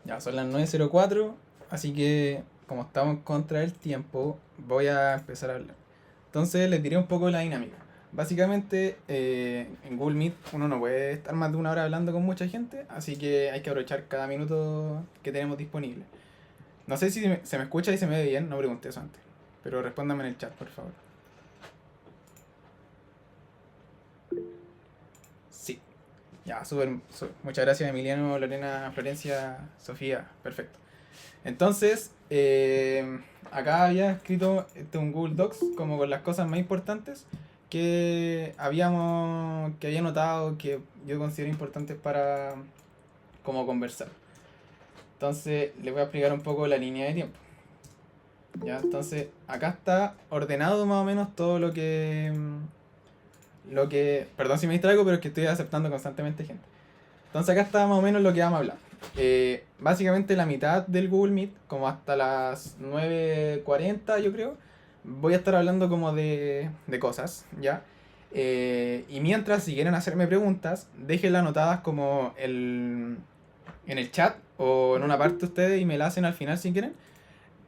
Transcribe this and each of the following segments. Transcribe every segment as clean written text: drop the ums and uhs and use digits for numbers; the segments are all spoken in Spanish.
Ya son las 9:04, así que como estamos contra el tiempo, voy a empezar a hablar. Entonces les diré un poco la dinámica. Básicamente, en Google Meet uno no puede estar más de una hora hablando con mucha gente, así que hay que aprovechar cada minuto que tenemos disponible. No sé si se me escucha y se me ve bien, no pregunté eso antes, pero respóndame en el chat, por favor. Sí, ya, súper. Muchas gracias, Emiliano, Lorena, Florencia, Sofía, perfecto. Entonces, acá había escrito un Google Docs como con las cosas más importantes que había notado que yo considero importantes para como conversar. Entonces, les voy a explicar un poco la línea de tiempo. ¿Ya? Entonces, acá está ordenado más o menos todo perdón si me distraigo, pero es que estoy aceptando constantemente gente. Entonces acá está más o menos lo que vamos a hablar. Básicamente la mitad del Google Meet, como hasta las 9:40 yo creo, voy a estar hablando como de cosas, ¿ya? Y mientras, si quieren hacerme preguntas, déjenlas anotadas como en el chat o en una parte ustedes y me la hacen al final si quieren.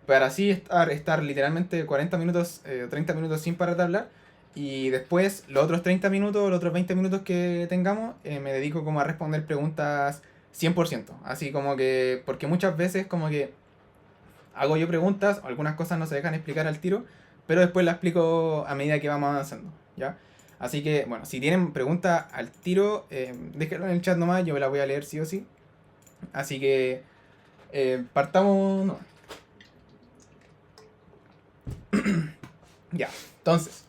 Para así estar literalmente 40 minutos, 30 minutos sin parar de hablar. Y después, los otros 30 minutos, los otros 20 minutos que tengamos, me dedico como a responder preguntas 100%. Así como que, porque muchas veces como que hago yo preguntas, algunas cosas no se dejan explicar al tiro, pero después las explico a medida que vamos avanzando, ¿ya? Así que, bueno, si tienen preguntas al tiro, déjenlo en el chat nomás, yo me las voy a leer sí o sí. Así que, partamos nomás. Ya, entonces,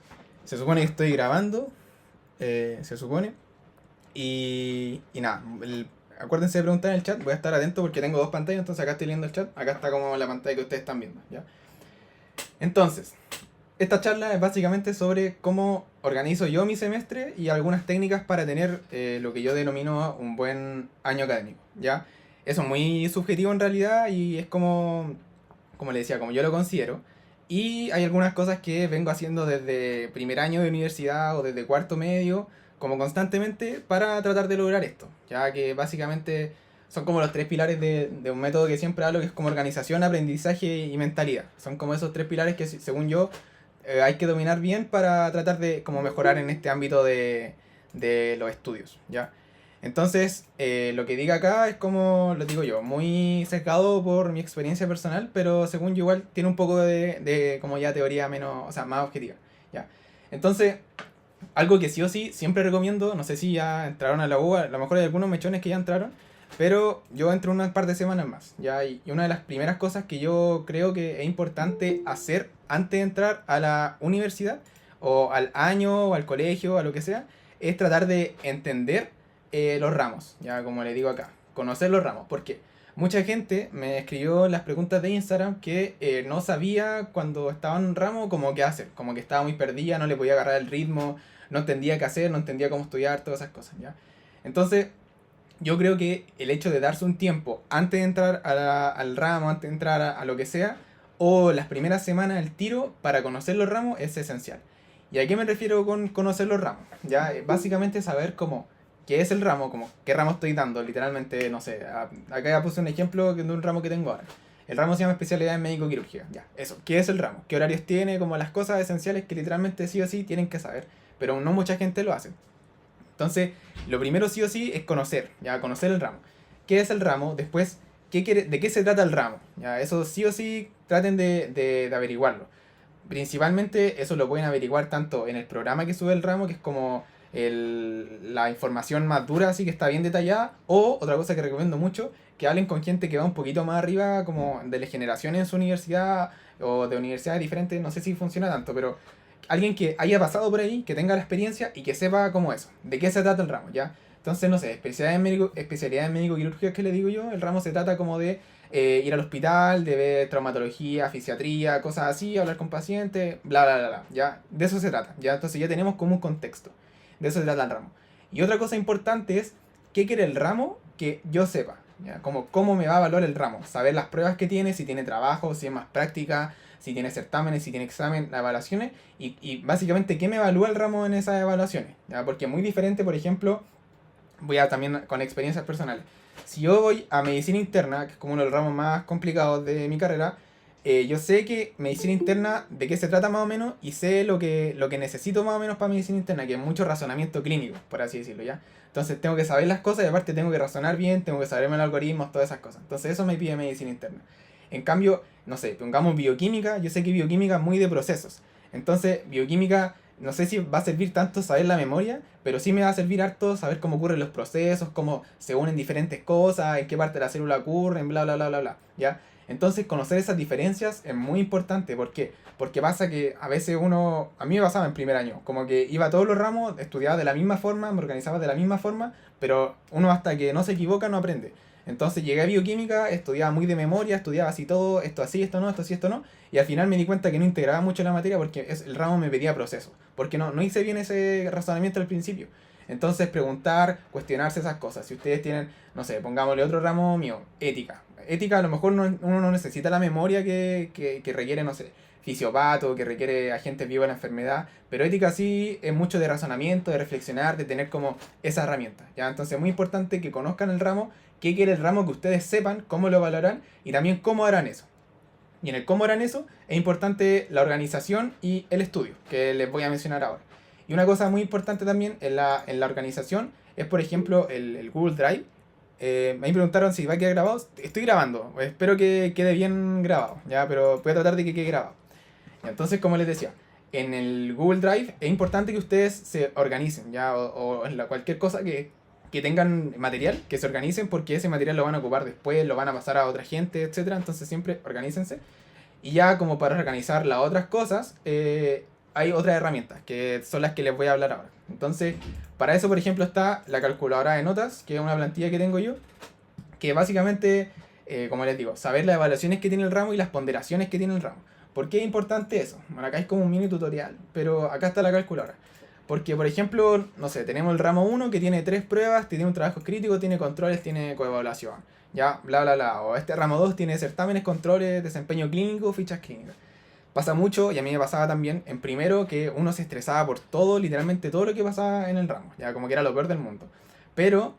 se supone que estoy grabando, se supone. Y nada, acuérdense de preguntar en el chat, voy a estar atento porque tengo dos pantallas, entonces acá estoy leyendo el chat, acá está como la pantalla que ustedes están viendo, ¿ya? Entonces, esta charla es básicamente sobre cómo organizo yo mi semestre y algunas técnicas para tener lo que yo denomino un buen año académico, ¿ya? Eso es muy subjetivo en realidad y es como le decía, como yo lo considero. Y hay algunas cosas que vengo haciendo desde primer año de universidad o desde cuarto medio, como constantemente, para tratar de lograr esto. Ya que básicamente son como los tres pilares de un método que siempre hablo, que es como organización, aprendizaje y mentalidad. Son como esos tres pilares que, según yo, hay que dominar bien para tratar de como mejorar en este ámbito de los estudios. ¿Ya? Entonces, lo que diga acá es como lo digo yo, muy sesgado por mi experiencia personal, pero según yo igual tiene un poco de como ya teoría menos, o sea, más objetiva. ¿Ya? Entonces, algo que sí o sí siempre recomiendo, no sé si ya entraron a la U, a lo mejor hay algunos mechones que ya entraron, pero yo entro unas par de semanas más, ¿ya? Y una de las primeras cosas que yo creo que es importante hacer antes de entrar a la universidad, o al año, o al colegio, a lo que sea, es tratar de entender los ramos, ya como le digo acá, conocer los ramos, porque mucha gente me escribió en las preguntas de Instagram que no sabía cuando estaba en un ramo como qué hacer, como que estaba muy perdida, no le podía agarrar el ritmo, no entendía qué hacer, no entendía cómo estudiar, todas esas cosas, ¿ya? Entonces, yo creo que el hecho de darse un tiempo antes de entrar al ramo, antes de entrar a lo que sea, o las primeras semanas del tiro para conocer los ramos es esencial. ¿Y a qué me refiero con conocer los ramos? Ya, básicamente saber cómo, qué es el ramo, como qué ramo estoy dando, literalmente, no sé, acá ya puse un ejemplo de un ramo que tengo ahora. El ramo se llama especialidad en médico-quirúrgica. Ya, eso. ¿Qué es el ramo? ¿Qué horarios tiene? Como las cosas esenciales que literalmente sí o sí tienen que saber. Pero no mucha gente lo hace. Entonces, lo primero sí o sí es conocer, ya conocer el ramo. ¿Qué es el ramo? Después, ¿de qué se trata el ramo? Ya, eso sí o sí traten de averiguarlo. Principalmente eso lo pueden averiguar tanto en el programa que sube el ramo, que es como la información más dura, así que está bien detallada, o otra cosa que recomiendo mucho, que hablen con gente que va un poquito más arriba, como de la generación en su universidad o de universidades diferentes, no sé si funciona tanto, pero alguien que haya pasado por ahí, que tenga la experiencia y que sepa cómo eso, de qué se trata el ramo, ¿ya? Entonces, no sé, especialidades médico-quirúrgicas que le digo yo, el ramo se trata como de ir al hospital, de ver traumatología, fisiatría, cosas así, hablar con pacientes, bla, bla, bla, bla, ¿ya? De eso se trata, ¿ya? Entonces ya tenemos como un contexto, de eso se trata el ramo. Y otra cosa importante es, ¿qué quiere el ramo? Que yo sepa, ¿ya? Como cómo me va a evaluar el ramo, saber las pruebas que tiene, si tiene trabajo, si es más práctica, si tiene certámenes, si tiene examen, las evaluaciones, y básicamente qué me evalúa el ramo en esas evaluaciones, ¿ya? Porque es muy diferente, por ejemplo, voy a también con experiencias personales. si yo voy a medicina interna, que es como uno de los ramos más complicados de mi carrera, yo sé que medicina interna, de qué se trata más o menos, y sé lo que necesito más o menos para medicina interna, que es mucho razonamiento clínico, por así decirlo, ¿ya? Entonces tengo que saber las cosas y aparte tengo que razonar bien, tengo que saberme los algoritmos, todas esas cosas. Entonces eso me pide medicina interna. En cambio, no sé, pongamos bioquímica, yo sé que bioquímica es muy de procesos. Entonces, bioquímica, no sé si va a servir tanto saber la memoria, pero sí me va a servir harto saber cómo ocurren los procesos, cómo se unen diferentes cosas, en qué parte de la célula ocurren, bla, bla, bla, bla, bla, ¿ya? Entonces, conocer esas diferencias es muy importante. ¿Por qué? Porque pasa que a veces uno, a mí me pasaba en primer año, como que iba a todos los ramos, estudiaba de la misma forma, me organizaba de la misma forma, pero uno hasta que no se equivoca no aprende. Entonces llegué a bioquímica, estudiaba muy de memoria, estudiaba así, esto no, esto sí, esto no, y al final me di cuenta que no integraba mucho la materia porque el ramo me pedía proceso, porque no hice bien ese razonamiento al principio. Entonces preguntar, cuestionarse esas cosas. Si ustedes tienen, no sé, pongámosle otro ramo mío, ética. Ética a lo mejor uno no necesita la memoria que requiere, no sé, fisiopato, que requiere agentes vivos de la enfermedad, pero ética sí es mucho de razonamiento, de reflexionar, de tener como esa herramienta, ¿ya? Entonces es muy importante que conozcan el ramo, qué quiere el ramo, que ustedes sepan cómo lo valorarán y también cómo harán eso. Y en el cómo harán eso es importante la organización y el estudio, que les voy a mencionar ahora. Y una cosa muy importante también en la organización es, por ejemplo, el Google Drive. Me preguntaron si va a quedar grabado. Estoy grabando, espero que quede bien grabado, ¿ya? Pero voy a tratar de que quede grabado. Entonces, como les decía, en el Google Drive es importante que ustedes se organicen, ¿ya? O en cualquier cosa que tengan material, que se organicen porque ese material lo van a ocupar después, lo van a pasar a otra gente, etcétera. Entonces siempre organícense. Y ya como para organizar las otras cosas, hay otras herramientas, que son las que les voy a hablar ahora. Entonces, para eso, por ejemplo, está la calculadora de notas, que es una plantilla que tengo yo, que básicamente, como les digo, saber las evaluaciones que tiene el ramo y las ponderaciones que tiene el ramo. ¿Por qué es importante eso? Bueno, acá es como un mini tutorial, pero acá está la calculadora. Porque, por ejemplo, no sé, tenemos el ramo 1 que tiene 3 pruebas, tiene un trabajo crítico, tiene controles, tiene coevaluación. Ya, bla, bla, bla. O este ramo 2 tiene certámenes, controles, desempeño clínico, fichas clínicas. Pasa mucho, y a mí me pasaba también, en primero, que uno se estresaba por todo, literalmente todo lo que pasaba en el ramo. Ya, como que era lo peor del mundo. Pero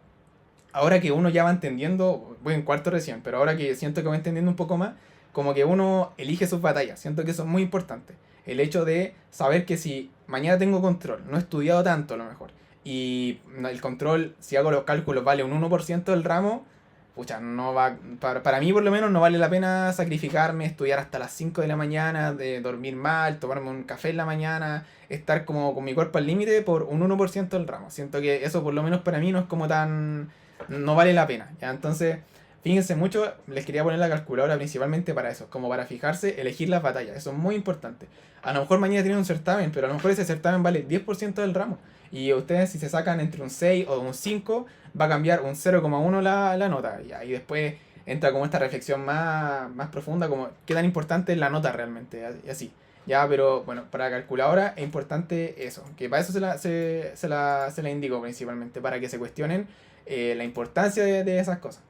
ahora que uno ya va entendiendo, voy en cuarto recién, pero ahora que siento que voy entendiendo un poco más, como que uno elige sus batallas. Siento que eso es muy importante. El hecho de saber que si mañana tengo control, no he estudiado tanto a lo mejor, y el control, si hago los cálculos, vale un 1% del ramo, pucha, no va, para mí por lo menos no vale la pena sacrificarme, estudiar hasta las 5 de la mañana, de dormir mal, tomarme un café en la mañana, estar como con mi cuerpo al límite por un 1% del ramo. Siento que eso por lo menos para mí no es como tan, no vale la pena, ¿ya? Entonces, fíjense mucho, les quería poner la calculadora principalmente para eso, como para fijarse, elegir las batallas, eso es muy importante. A lo mejor mañana tienen un certamen, pero a lo mejor ese certamen vale 10% del ramo. Y ustedes si se sacan entre un 6 o un 5 va a cambiar un 0,1 la nota. Y después entra como esta reflexión más profunda, como qué tan importante es la nota realmente, y así. Ya, pero bueno, para la calculadora es importante eso, que para eso se la indico principalmente, para que se cuestionen la importancia de esas cosas.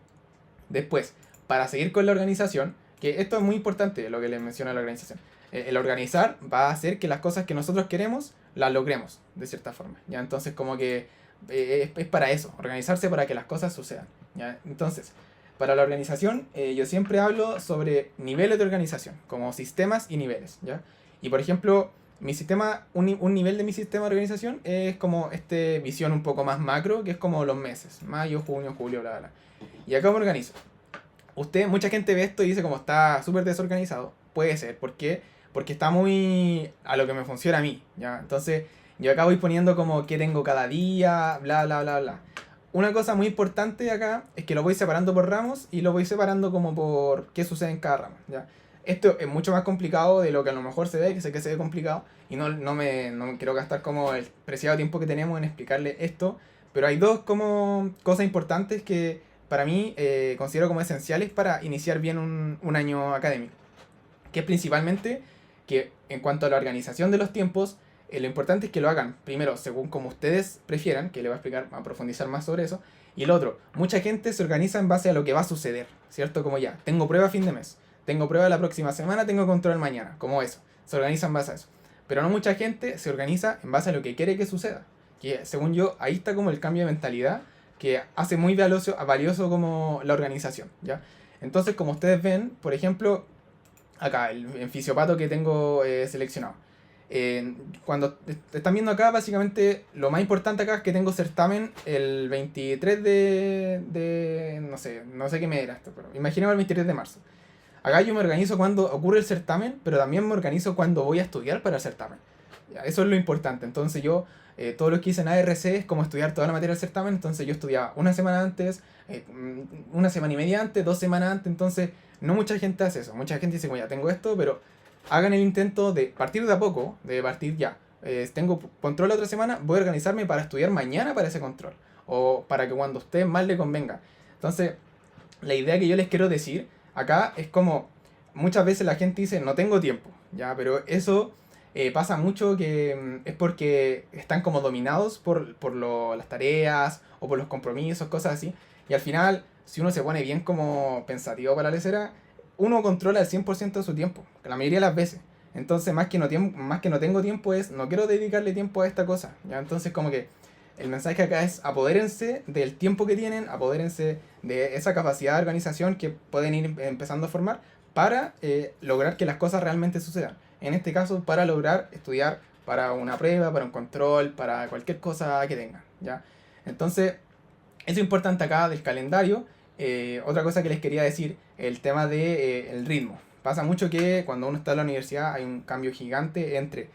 Después, para seguir con la organización, que esto es muy importante lo que les menciona la organización. El organizar va a hacer que las cosas que nosotros queremos las logremos, de cierta forma. ¿Ya? Entonces, como que es para eso, organizarse para que las cosas sucedan. ¿Ya? Entonces, para la organización, yo siempre hablo sobre niveles de organización, como sistemas y niveles. ¿Ya? Y por ejemplo, mi sistema, un nivel de mi sistema de organización es como este visión un poco más macro, que es como los meses, mayo, junio, julio, bla, bla, bla. Y acá me organizo. Mucha gente ve esto y dice como está súper desorganizado. Puede ser, ¿por qué? Porque está muy a lo que me funciona a mí, ¿ya? Entonces, yo acá voy poniendo como qué tengo cada día, bla, bla, bla, bla. Una cosa muy importante acá es que lo voy separando por ramos y lo voy separando como por qué sucede en cada ramo, ¿ya? Esto es mucho más complicado de lo que a lo mejor se ve, que sé que se ve complicado, y no me quiero gastar como el preciado tiempo que tenemos en explicarle esto, pero hay dos como cosas importantes que para mí considero como esenciales para iniciar bien un año académico, que es principalmente que en cuanto a la organización de los tiempos, lo importante es que lo hagan primero según como ustedes prefieran, que le voy a explicar, a profundizar más sobre eso, y el otro, mucha gente se organiza en base a lo que va a suceder, ¿cierto? Como ya, tengo prueba a fin de mes, tengo prueba la próxima semana, tengo control mañana, como eso, se organiza en base a eso. Pero no mucha gente se organiza en base a lo que quiere que suceda, que según yo, ahí está como el cambio de mentalidad, que hace muy valioso como la organización, ¿ya? Entonces, como ustedes ven, por ejemplo, acá, en Fisiopato que tengo seleccionado. Cuando te están viendo acá, básicamente lo más importante acá es que tengo certamen el 23 no sé qué me era esto, pero imaginemos el 23 de marzo. Acá yo me organizo cuando ocurre el certamen, pero también me organizo cuando voy a estudiar para el certamen. Ya, eso es lo importante. Entonces yo, todo lo que hice en ARC es como estudiar toda la materia del certamen, entonces yo estudiaba una semana antes, una semana y media antes, 2 semanas antes, entonces no mucha gente hace eso. Mucha gente dice, como ya tengo esto, pero hagan el intento de partir de a poco, de partir ya. Tengo control la otra semana, voy a organizarme para estudiar mañana para ese control. O para que cuando a usted más le convenga. Entonces, la idea que yo les quiero decir acá es como muchas veces la gente dice no tengo tiempo, ya, pero eso pasa mucho que es porque están como dominados por las tareas o por los compromisos, cosas así. Y al final, si uno se pone bien como pensativo para la lecera, uno controla el 100% de su tiempo, la mayoría de las veces. Entonces, más que no tengo tiempo es, no quiero dedicarle tiempo a esta cosa. ¿Ya? Entonces, como que el mensaje acá es apodérense del tiempo que tienen, apodérense de esa capacidad de organización que pueden ir empezando a formar para lograr que las cosas realmente sucedan. En este caso, para lograr estudiar para una prueba, para un control, para cualquier cosa que tengan. ¿Ya? Entonces, eso es importante acá del calendario. Otra cosa que les quería decir, el tema de, el ritmo. Pasa mucho que cuando uno está en la universidad hay un cambio gigante entre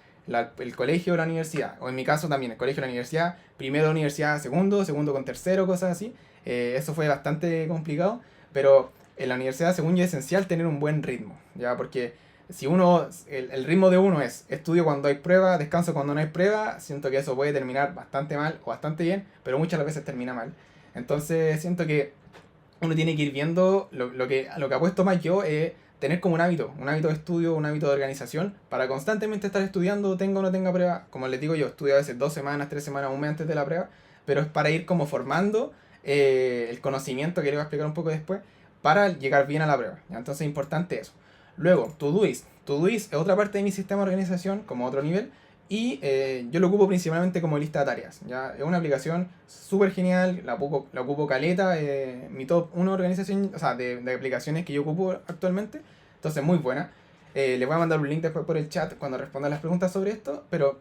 el colegio o la universidad. O en mi caso también, el colegio o la universidad. Primero universidad, segundo, segundo con tercero, cosas así. Eso fue bastante complicado. Pero en la universidad, según yo, es esencial tener un buen ritmo. ¿Ya? Porque si uno, el ritmo de uno es estudio cuando hay prueba, descanso cuando no hay prueba, siento que eso puede terminar bastante mal o bastante bien, pero muchas las veces termina mal. Entonces siento que uno tiene que ir viendo a lo que apuesto más yo es tener como un hábito de estudio, un hábito de organización, para constantemente estar estudiando, tenga o no tenga prueba. Como les digo, yo estudio a veces 2 semanas, 3 semanas, un mes antes de la prueba, pero es para ir como formando el conocimiento que les voy a explicar un poco después, para llegar bien a la prueba. ¿Ya? Entonces es importante eso. Luego, Todoist. Todoist es otra parte de mi sistema de organización, como otro nivel, y yo lo ocupo principalmente como lista de tareas. ¿Ya? Es una aplicación súper genial, la ocupo caleta, mi top 1 organización, o sea, de aplicaciones que yo ocupo actualmente. Entonces, muy buena. Les voy a mandar un link después por el chat cuando respondan las preguntas sobre esto, pero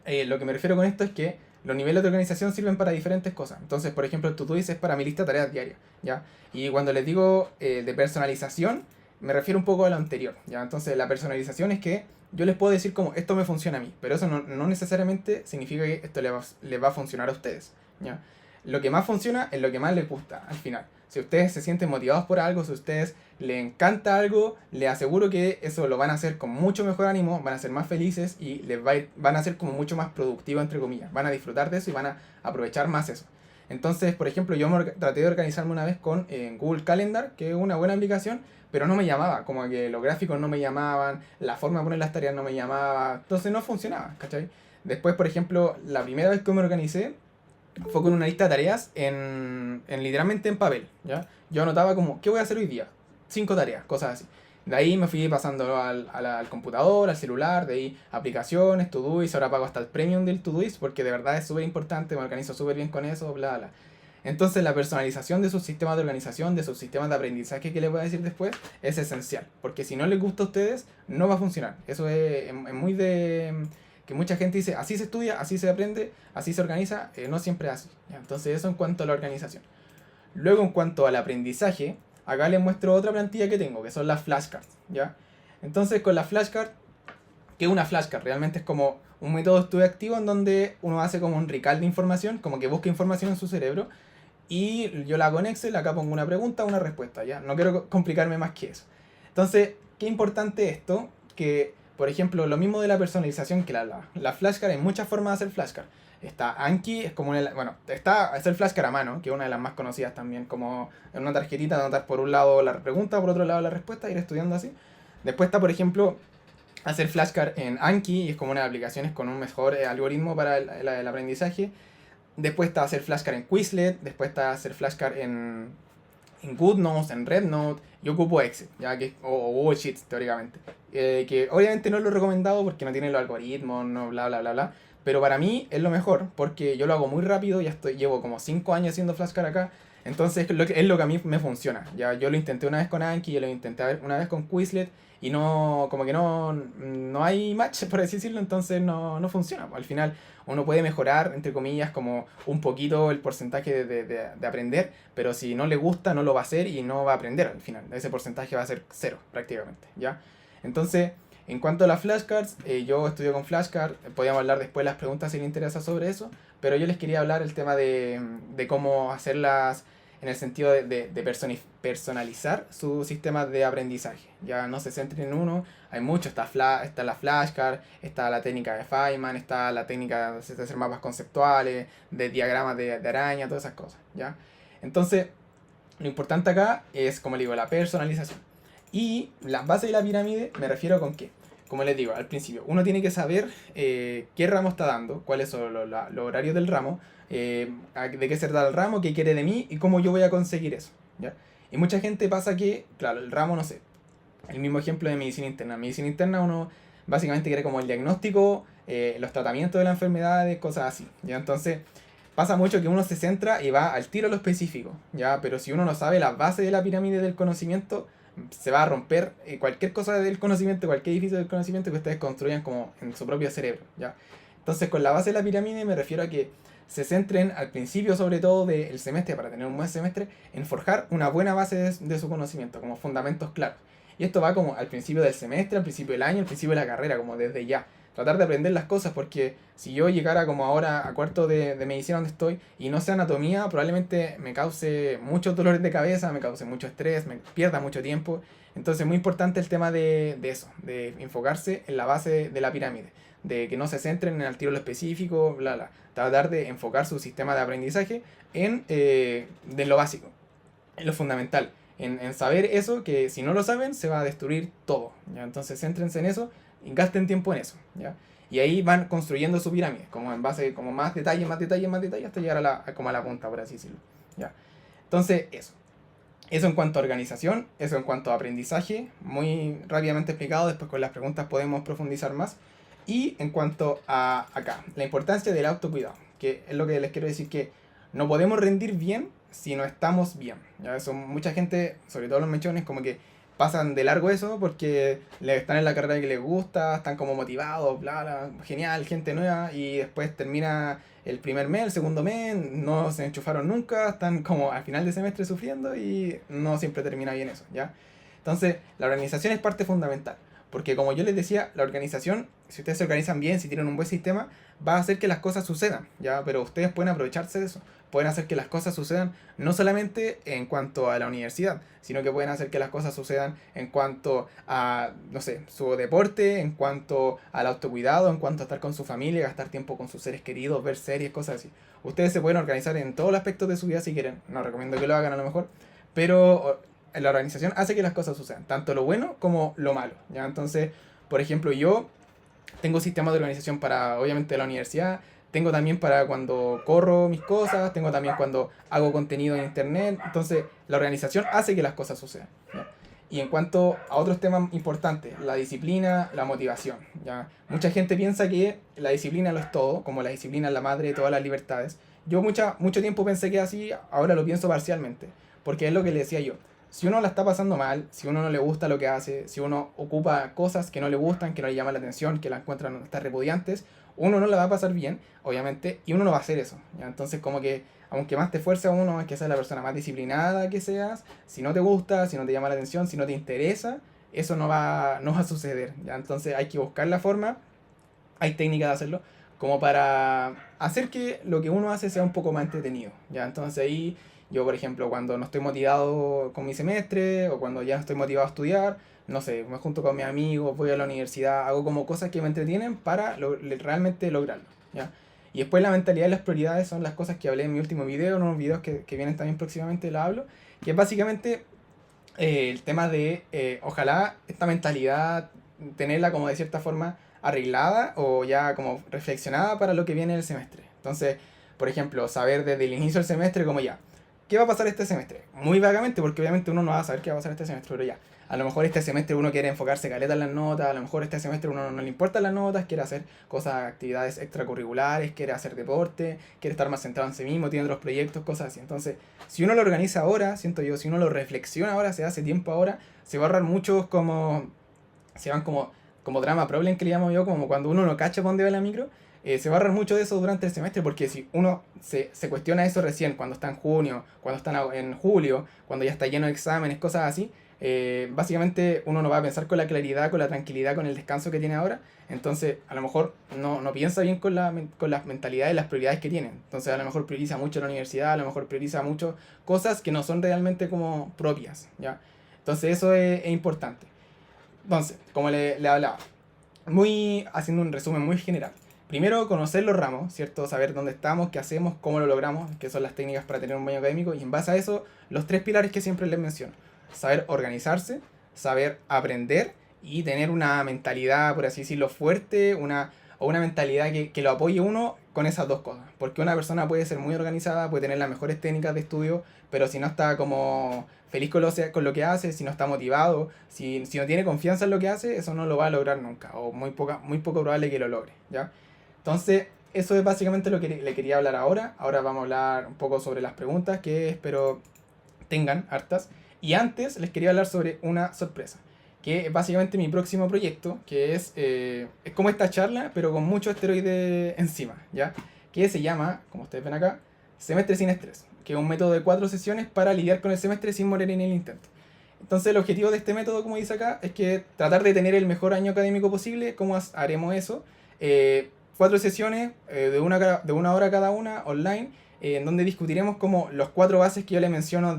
lo que me refiero con esto es que los niveles de organización sirven para diferentes cosas. Entonces, por ejemplo, el Todoist es para mi lista de tareas diarias, ¿ya? Y cuando les digo de personalización, me refiero un poco a lo anterior, ¿ya? Entonces, la personalización es que yo les puedo decir como esto me funciona a mí, pero eso no necesariamente significa que esto les va a funcionar a ustedes, ¿ya? Lo que más funciona es lo que más les gusta al final. Si ustedes se sienten motivados por algo, si a ustedes les encanta algo, les aseguro que eso lo van a hacer con mucho mejor ánimo, van a ser más felices y van a ser como mucho más productivos, entre comillas. Van a disfrutar de eso y van a aprovechar más eso. Entonces, por ejemplo, yo traté de organizarme una vez con Google Calendar, que es una buena aplicación, pero no me llamaba, como que los gráficos no me llamaban, la forma de poner las tareas no me llamaba, entonces no funcionaba, ¿cachai? Después, por ejemplo, la primera vez que me organicé fue con una lista de tareas literalmente en papel, ¿ya? Yo anotaba como, ¿qué voy a hacer hoy día? 5 tareas, cosas así. De ahí me fui pasando al computador, al celular, de ahí aplicaciones, Todoist, ahora pago hasta el premium del Todoist porque de verdad es súper importante, me organizo súper bien con eso, bla, bla. Entonces la personalización de sus sistemas de organización, de sus sistemas de aprendizaje que les voy a decir después, es esencial. Porque si no les gusta a ustedes, no va a funcionar. Eso es muy de que mucha gente dice, así se estudia, así se aprende, así se organiza, no siempre es así. ¿Ya? Entonces eso en cuanto a la organización. Luego en cuanto al aprendizaje, acá les muestro otra plantilla que tengo, que son las flashcards. ¿Ya? Entonces con la flashcard, ¿qué es una flashcard? Realmente es como un método de estudio activo en donde uno hace como un recall de información, como que busca información en su cerebro, y yo la hago en Excel, acá pongo una pregunta, una respuesta, ¿ya? No quiero complicarme más que eso. Entonces, qué importante esto, que, por ejemplo, lo mismo de la personalización, que la flashcard, hay muchas formas de hacer flashcard. Está Anki, es como está hacer flashcard a mano, que es una de las más conocidas también, como en una tarjetita anotar por un lado la pregunta, por otro lado la respuesta, ir estudiando así. Después está, por ejemplo, hacer flashcard en Anki, y es como una de las aplicaciones con un mejor algoritmo para el aprendizaje. Después está hacer flashcard en Quizlet, después está hacer flashcard en GoodNotes, en RedNote. Yo ocupo Excel, ya que, o Google Sheets teóricamente. Que obviamente no lo he recomendado porque no tiene los algoritmos, no bla bla bla bla. pero para mí es lo mejor, porque yo lo hago muy rápido, llevo como 5 años haciendo flashcard acá, entonces es lo que a mí me funciona. Ya yo lo intenté una vez con Anki, yo lo intenté una vez con Quizlet, y no, como que no hay match, por así decirlo, entonces no funciona. Al final uno puede mejorar, entre comillas, como un poquito el porcentaje de aprender, pero si no le gusta, no lo va a hacer y no va a aprender al final. Ese porcentaje va a ser cero, prácticamente, ¿ya? Entonces, en cuanto a las flashcards, yo estudio con flashcards, podríamos hablar después de las preguntas si les interesa sobre eso, pero yo les quería hablar el tema de cómo hacerlas en el sentido de personalizar su sistema de aprendizaje. Ya no se centren en uno, hay mucho, está la flashcard, está la técnica de Feynman, está la técnica de hacer mapas conceptuales, de diagramas de araña, todas esas cosas, ¿ya? Entonces, lo importante acá es, como les digo, la personalización. Y las bases de la pirámide me refiero con qué. Como les digo al principio, uno tiene que saber qué ramo está dando, cuáles son los horarios del ramo, de qué se trata el ramo, qué quiere de mí y cómo yo voy a conseguir eso, ¿ya? Y mucha gente pasa que, claro, el ramo, no sé, el mismo ejemplo de medicina interna. Medicina interna uno básicamente quiere como el diagnóstico, los tratamientos de las enfermedades, cosas así, ¿ya? Entonces pasa mucho que uno se centra y va al tiro a lo específico, ¿ya? Pero si uno no sabe la base de la pirámide del conocimiento, se va a romper cualquier cosa del conocimiento, cualquier edificio del conocimiento que ustedes construyan como en su propio cerebro, ¿ya? Entonces, con la base de la pirámide me refiero a que se centren al principio, sobre todo del semestre, para tener un buen semestre, en forjar una buena base de su conocimiento, como fundamentos claros. Y esto va como al principio del semestre, al principio del año, al principio de la carrera, como desde ya. Tratar de aprender las cosas, porque si yo llegara como ahora a cuarto de medicina donde estoy y no sé anatomía, probablemente me cause muchos dolores de cabeza, me cause mucho estrés, me pierda mucho tiempo. Entonces es muy importante el tema de eso, de enfocarse en la base de la pirámide, de que no se centren en el tiro lo específico, bla, bla. Tratar de enfocar su sistema de aprendizaje de lo básico, en lo fundamental. En saber eso, que si no lo saben, se va a destruir todo, ¿ya? Entonces céntrense en eso y gasten tiempo en eso, ¿ya? Y ahí van construyendo su pirámide, como en base, como más detalle, más detalle, más detalle, hasta llegar como a la punta, por así decirlo, ¿ya? Entonces, eso. Eso en cuanto a organización, eso en cuanto a aprendizaje, muy rápidamente explicado, después con las preguntas podemos profundizar más. Y en cuanto a acá, la importancia del autocuidado, que es lo que les quiero decir, que no podemos rendir bien si no estamos bien. ¿Ya? Eso, mucha gente, sobre todo los mechones, como que pasan de largo eso porque están en la carrera que les gusta, están como motivados, bla, bla, genial, gente nueva, y después termina el primer mes, el segundo mes, no se enchufaron nunca, están como al final de semestre sufriendo y no siempre termina bien eso, ¿ya? Entonces, la organización es parte fundamental. Porque como yo les decía, la organización, si ustedes se organizan bien, si tienen un buen sistema, va a hacer que las cosas sucedan, ¿ya? Pero ustedes pueden aprovecharse de eso. Pueden hacer que las cosas sucedan no solamente en cuanto a la universidad, sino que pueden hacer que las cosas sucedan en cuanto a, no sé, su deporte, en cuanto al autocuidado, en cuanto a estar con su familia, gastar tiempo con sus seres queridos, ver series, cosas así. Ustedes se pueden organizar en todos los aspectos de su vida si quieren. No recomiendo que lo hagan a lo mejor, pero la organización hace que las cosas sucedan, tanto lo bueno como lo malo, ¿ya? Entonces, por ejemplo, yo tengo sistemas de organización para, obviamente, la universidad, tengo también para cuando corro mis cosas, tengo también cuando hago contenido en internet, entonces la organización hace que las cosas sucedan, ¿ya? Y en cuanto a otros temas importantes, la disciplina, la motivación, ¿ya? Mucha gente piensa que la disciplina lo es todo, como la disciplina es la madre de todas las libertades. Yo mucho tiempo pensé que así, ahora lo pienso parcialmente, porque es lo que le decía yo. Si uno la está pasando mal, si uno no le gusta lo que hace, si uno ocupa cosas que no le gustan, que no le llaman la atención, que la encuentran hasta repudiantes, uno no la va a pasar bien, obviamente, y uno no va a hacer eso, ¿ya? Entonces, como que, aunque más te esfuerce uno, es que seas la persona más disciplinada que seas, si no te gusta, si no te llama la atención, si no te interesa, eso no va a suceder, ¿ya? Entonces hay que buscar la forma, hay técnicas de hacerlo, como para hacer que lo que uno hace sea un poco más entretenido, ¿ya? Entonces ahí yo, por ejemplo, cuando no estoy motivado con mi semestre o cuando ya no estoy motivado a estudiar, no sé, me junto con mis amigos, voy a la universidad, hago como cosas que me entretienen para realmente lograrlo, ¿ya? Y después la mentalidad y las prioridades son las cosas que hablé en mi último video, en unos videos que vienen también próximamente, lo hablo, que es básicamente el tema de, ojalá esta mentalidad, tenerla como de cierta forma arreglada o ya como reflexionada para lo que viene el semestre. Entonces, por ejemplo, saber desde el inicio del semestre como ya, ¿qué va a pasar este semestre? Muy vagamente, porque obviamente uno no va a saber qué va a pasar este semestre, pero ya. A lo mejor este semestre uno quiere enfocarse caleta en las notas, a lo mejor este semestre uno no le importan las notas, quiere hacer cosas, actividades extracurriculares, quiere hacer deporte, quiere estar más centrado en sí mismo, tiene otros proyectos, cosas así. Entonces, si uno lo organiza ahora, siento yo, si uno lo reflexiona ahora, se hace tiempo ahora, se va a ahorrar muchos como, se van como drama problem que le llamo yo, como cuando uno no cacha por dónde va la micro, se va a ahorrar mucho de eso durante el semestre, porque si uno se cuestiona eso recién, cuando está en junio, cuando está en julio, cuando ya está lleno de exámenes, cosas así, básicamente uno no va a pensar con la claridad, con la tranquilidad, con el descanso que tiene ahora. Entonces, a lo mejor no piensa bien con las mentalidades, las prioridades que tiene. Entonces, a lo mejor prioriza mucho la universidad, a lo mejor prioriza mucho cosas que no son realmente como propias, ¿ya? Entonces, eso es importante. Entonces, como le hablaba, haciendo un resumen muy general. Primero, conocer los ramos, ¿cierto? Saber dónde estamos, qué hacemos, cómo lo logramos, qué son las técnicas para tener un baño académico. Y en base a eso, los tres pilares que siempre les menciono. Saber organizarse, saber aprender y tener una mentalidad, por así decirlo, fuerte, o una mentalidad que lo apoye uno con esas dos cosas. Porque una persona puede ser muy organizada, puede tener las mejores técnicas de estudio, pero si no está como feliz con lo que hace, si no está motivado, si no tiene confianza en lo que hace, eso no lo va a lograr nunca, o muy poco probable que lo logre, ¿ya? Entonces, eso es básicamente lo que le quería hablar ahora. Ahora vamos a hablar un poco sobre las preguntas que espero tengan hartas. Y antes les quería hablar sobre una sorpresa, que es básicamente mi próximo proyecto, que es como esta charla, pero con mucho esteroide encima, ¿ya? Que se llama, como ustedes ven acá, Semestre sin Estrés, que es un método de 4 sesiones para lidiar con el semestre sin morir en el intento. Entonces el objetivo de este método, como dice acá, es que tratar de tener el mejor año académico posible. ¿Cómo haremos eso? 4 sesiones de una hora cada una, online, en donde discutiremos como los 4 bases que yo le menciono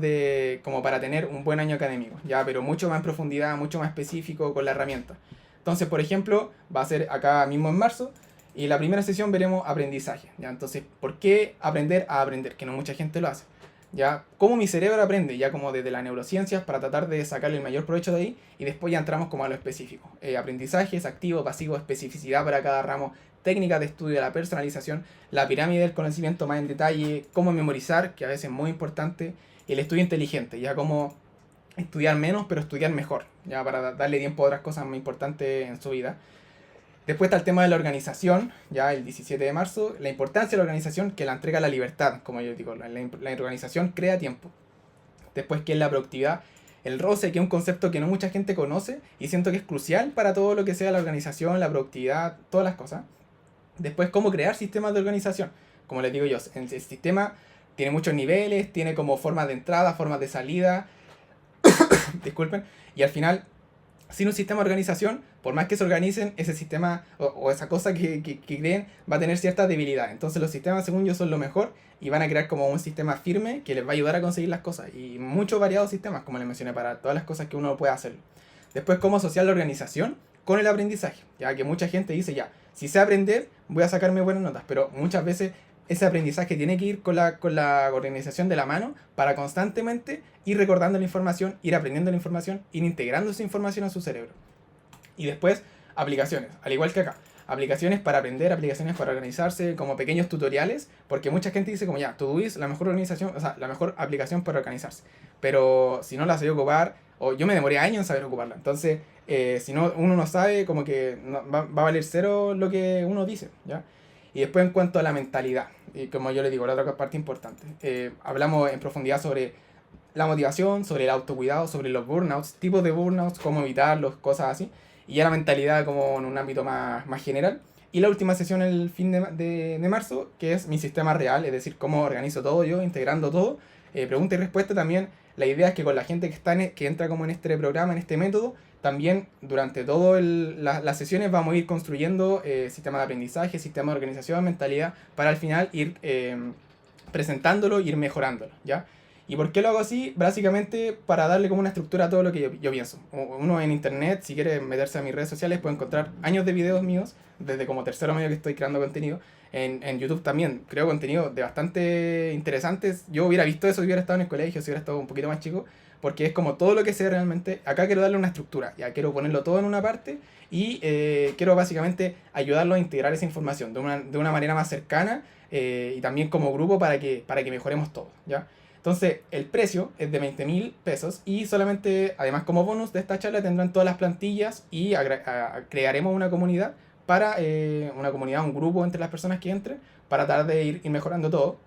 como para tener un buen año académico, ya, pero mucho más en profundidad, mucho más específico con la herramienta. Entonces, por ejemplo, va a ser acá mismo en marzo, y la primera sesión veremos aprendizaje, ya. Entonces, ¿por qué aprender a aprender? Que no mucha gente lo hace, ya. ¿Cómo mi cerebro aprende? Ya como desde las neurociencias, para tratar de sacarle el mayor provecho de ahí, y después ya entramos como a lo específico. Aprendizajes, activo, pasivo, especificidad para cada ramo, técnicas de estudio, la personalización, la pirámide del conocimiento más en detalle, cómo memorizar, que a veces es muy importante, y el estudio inteligente, ya como estudiar menos pero estudiar mejor, ya para darle tiempo a otras cosas muy importantes en su vida. Después está el tema de la organización, ya el 17 de marzo, la importancia de la organización que la entrega la libertad, como yo digo, la organización crea tiempo. Después, ¿qué es la productividad? El roce, que es un concepto que no mucha gente conoce y siento que es crucial para todo lo que sea la organización, la productividad, todas las cosas. Después, cómo crear sistemas de organización. Como les digo yo, el sistema tiene muchos niveles, tiene como formas de entrada, formas de salida, disculpen, y al final, sin un sistema de organización, por más que se organicen, ese sistema o esa cosa que creen va a tener cierta debilidad. Entonces los sistemas, según yo, son lo mejor y van a crear como un sistema firme que les va a ayudar a conseguir las cosas. Y muchos variados sistemas, como les mencioné, para todas las cosas que uno puede hacer. Después, cómo asociar la organización con el aprendizaje. Ya que mucha gente dice, ya, si sé aprender, voy a sacarme buenas notas. Pero muchas veces ese aprendizaje tiene que ir con la organización de la mano para constantemente ir recordando la información, ir aprendiendo la información, ir integrando esa información a su cerebro. Y después, aplicaciones, al igual que acá. Aplicaciones para aprender, aplicaciones para organizarse, como pequeños tutoriales, porque mucha gente dice como ya, Todoist, la mejor organización, o sea, la mejor aplicación para organizarse. Pero si no la sabía ocupar, o yo me demoré años en saber ocuparla. Entonces, si no, uno no sabe, como que va a valer cero lo que uno dice, ¿ya? Y después en cuanto a la mentalidad, y como yo le digo, la otra parte importante, hablamos en profundidad sobre la motivación, sobre el autocuidado, sobre los burnouts, tipos de burnouts, cómo evitarlos, cosas así, y ya la mentalidad como en un ámbito más general. Y la última sesión el fin de marzo, que es mi sistema real, es decir, cómo organizo todo yo, integrando todo, pregunta y respuesta también. La idea es que con la gente que entra como en este programa, en este método, también durante todas las sesiones vamos a ir construyendo sistema de aprendizaje, sistema de organización, mentalidad, para al final ir presentándolo e ir mejorándolo, ¿ya? ¿Y por qué lo hago así? Básicamente para darle como una estructura a todo lo que yo pienso. Uno en internet, si quiere meterse a mis redes sociales, puede encontrar años de videos míos, desde como tercero medio que estoy creando contenido. En YouTube también creo contenido de bastante interesantes. Yo hubiera visto eso si hubiera estado en el colegio, si hubiera estado un poquito más chico, porque es como todo lo que sé realmente. Acá quiero darle una estructura, ya quiero ponerlo todo en una parte y quiero básicamente ayudarlo a integrar esa información de una manera más cercana y también como grupo para que mejoremos todo, ¿ya? Entonces, el precio es de 20.000 pesos y solamente, además como bonus de esta charla, tendrán todas las plantillas y crearemos una comunidad un grupo entre las personas que entren para tratar de ir mejorando todo.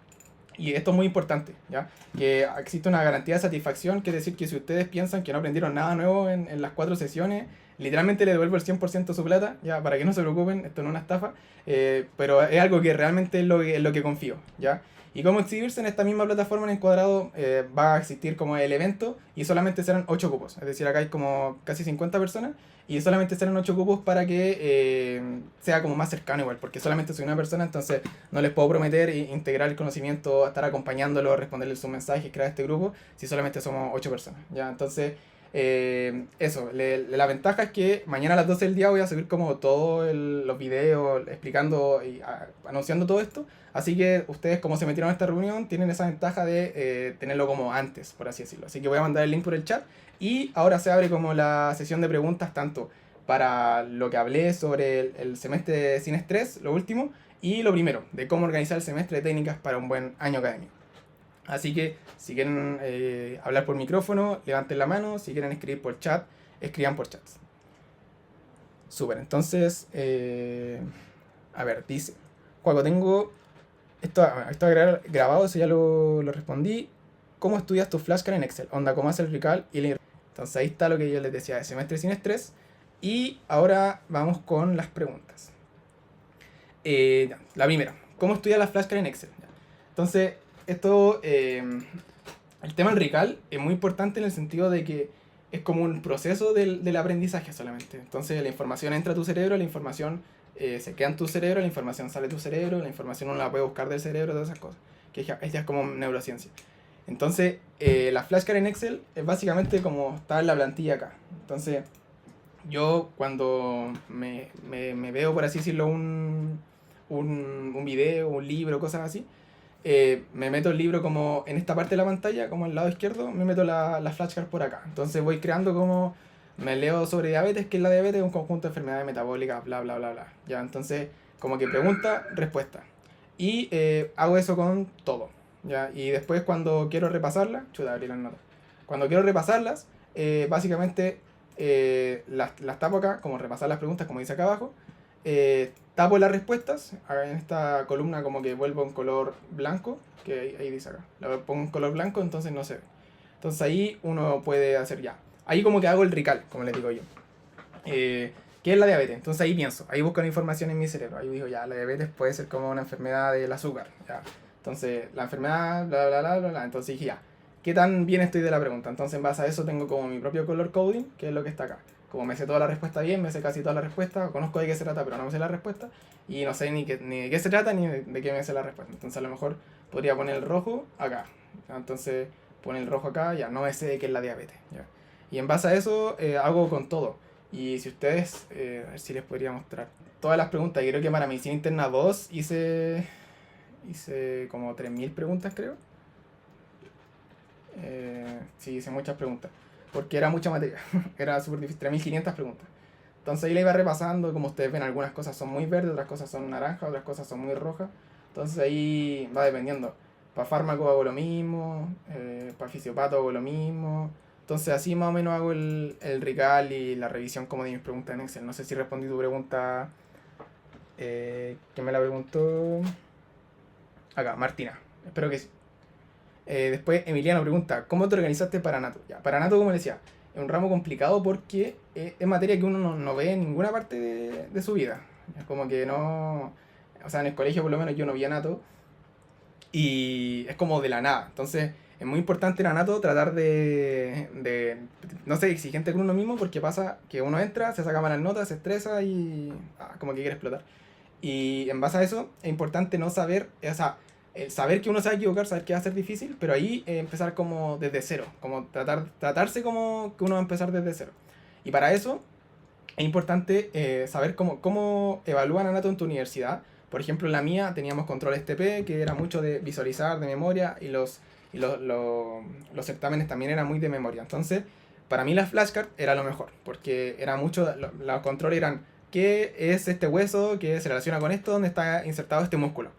Y esto es muy importante, ¿ya? Que existe una garantía de satisfacción, que es decir, que si ustedes piensan que no aprendieron nada nuevo en las 4 sesiones, literalmente le devuelvo el 100% de su plata, ya, para que no se preocupen, esto no es una estafa, pero es algo que realmente es lo que confío, ¿ya? Y cómo inscribirse en esta misma plataforma en Encuadrado, va a existir como el evento y solamente serán 8 cupos, es decir, acá hay como casi 50 personas y solamente serán 8 cupos para que sea como más cercano igual, porque solamente soy una persona, entonces no les puedo prometer integrar el conocimiento, estar acompañándolo, responderles sus mensajes, crear este grupo, si solamente somos 8 personas, ¿ya? Entonces, eso, la ventaja es que mañana a las 12 del día voy a subir como todos los videos explicando y anunciando todo esto, así que ustedes como se metieron a esta reunión tienen esa ventaja de tenerlo como antes, por así decirlo. Así que voy a mandar el link por el chat y ahora se abre como la sesión de preguntas tanto para lo que hablé sobre el semestre sin estrés, lo último, y lo primero, de cómo organizar el semestre de técnicas para un buen año académico. Así que si quieren hablar por micrófono, levanten la mano. Si quieren escribir por chat, escriban por chats. Súper, entonces, a ver, dice, cuando tengo, esto grabado, eso ya lo respondí. ¿Cómo estudias tu flashcard en Excel? Onda, ¿cómo haces el recall y el... Entonces ahí está lo que yo les decía de semestre sin estrés. Y ahora vamos con las preguntas. La primera, ¿cómo estudias las flashcards en Excel? Entonces, esto, el tema del recall es muy importante en el sentido de que es como un proceso del aprendizaje solamente. Entonces la información entra a tu cerebro, la información se queda en tu cerebro, la información sale de tu cerebro, la información uno la puede buscar del cerebro, todas esas cosas. Que ya es como neurociencia. Entonces, la flashcard en Excel es básicamente como está en la plantilla acá. Entonces, yo cuando me veo, por así decirlo, un video, un libro, cosas así, me meto el libro como en esta parte de la pantalla, como al lado izquierdo, me meto la flashcard por acá. Entonces voy creando como, me leo sobre diabetes, que es la diabetes, un conjunto de enfermedades metabólicas, bla, bla, bla, bla. Ya, entonces como que pregunta, respuesta. Y hago eso con todo. ¿Ya? Y después cuando quiero repasarlas, chuta, abrí las notas. Cuando quiero repasarlas, básicamente las tapo acá, como repasar las preguntas, como dice acá abajo. Tapo las respuestas, en esta columna como que vuelvo en color blanco, que ahí dice acá, la pongo en color blanco, entonces no se ve. Entonces ahí uno puede hacer ya. Ahí como que hago el recall, como le digo yo. ¿Qué es la diabetes? Entonces ahí pienso, ahí busco la información en mi cerebro. Ahí digo, ya, la diabetes puede ser como una enfermedad del azúcar. Ya. Entonces, la enfermedad, bla, bla, bla, bla, bla. Entonces dije, ya, ¿qué tan bien estoy de la pregunta? Entonces en base a eso tengo como mi propio color coding, que es lo que está acá. Como me sé toda la respuesta bien, me sé casi toda la respuesta, conozco de qué se trata, pero no me sé la respuesta, y no sé ni de qué se trata ni de qué me sé la respuesta. Entonces a lo mejor podría poner el rojo acá. Entonces pone el rojo acá, ya no me sé de qué es la diabetes. ¿Ya? Y en base a eso hago con todo. Y si ustedes, a ver si les podría mostrar todas las preguntas, y creo que para medicina interna 2 hice como 3.000 preguntas, creo. Sí, hice muchas preguntas. Porque era mucha materia. Era súper difícil. 3.500 preguntas. Entonces ahí la iba repasando. Como ustedes ven, algunas cosas son muy verdes, otras cosas son naranjas, otras cosas son muy rojas. Entonces ahí va dependiendo. Para fármaco hago lo mismo. Para fisiopato hago lo mismo. Entonces así más o menos hago el recall y la revisión como de mis preguntas en Excel. No sé si respondí tu pregunta. ¿Quién me la preguntó? Acá, Martina. Espero que sí. Después Emiliano pregunta, ¿cómo te organizaste para Nato? Ya, para Nato, como le decía, es un ramo complicado porque es materia que uno no ve en ninguna parte de su vida. Es como que no... O sea, en el colegio por lo menos yo no vi a Nato y es como de la nada. Entonces es muy importante en Nato tratar de no ser exigente con uno mismo porque pasa que uno entra, se saca malas notas, se estresa y como que quiere explotar. Y en base a eso es importante no saber, o sea, saber que uno se va a equivocar, saber que va a ser difícil, pero ahí empezar como desde cero, como tratarse como que uno va a empezar desde cero. Y para eso es importante saber cómo evalúan a Nato en tu universidad. Por ejemplo, en la mía teníamos control STP, que era mucho de visualizar, de memoria, y los certámenes también eran muy de memoria. Entonces, para mí la flashcard era lo mejor, porque era mucho, los controles eran qué es este hueso, qué se relaciona con esto, dónde está insertado este músculo.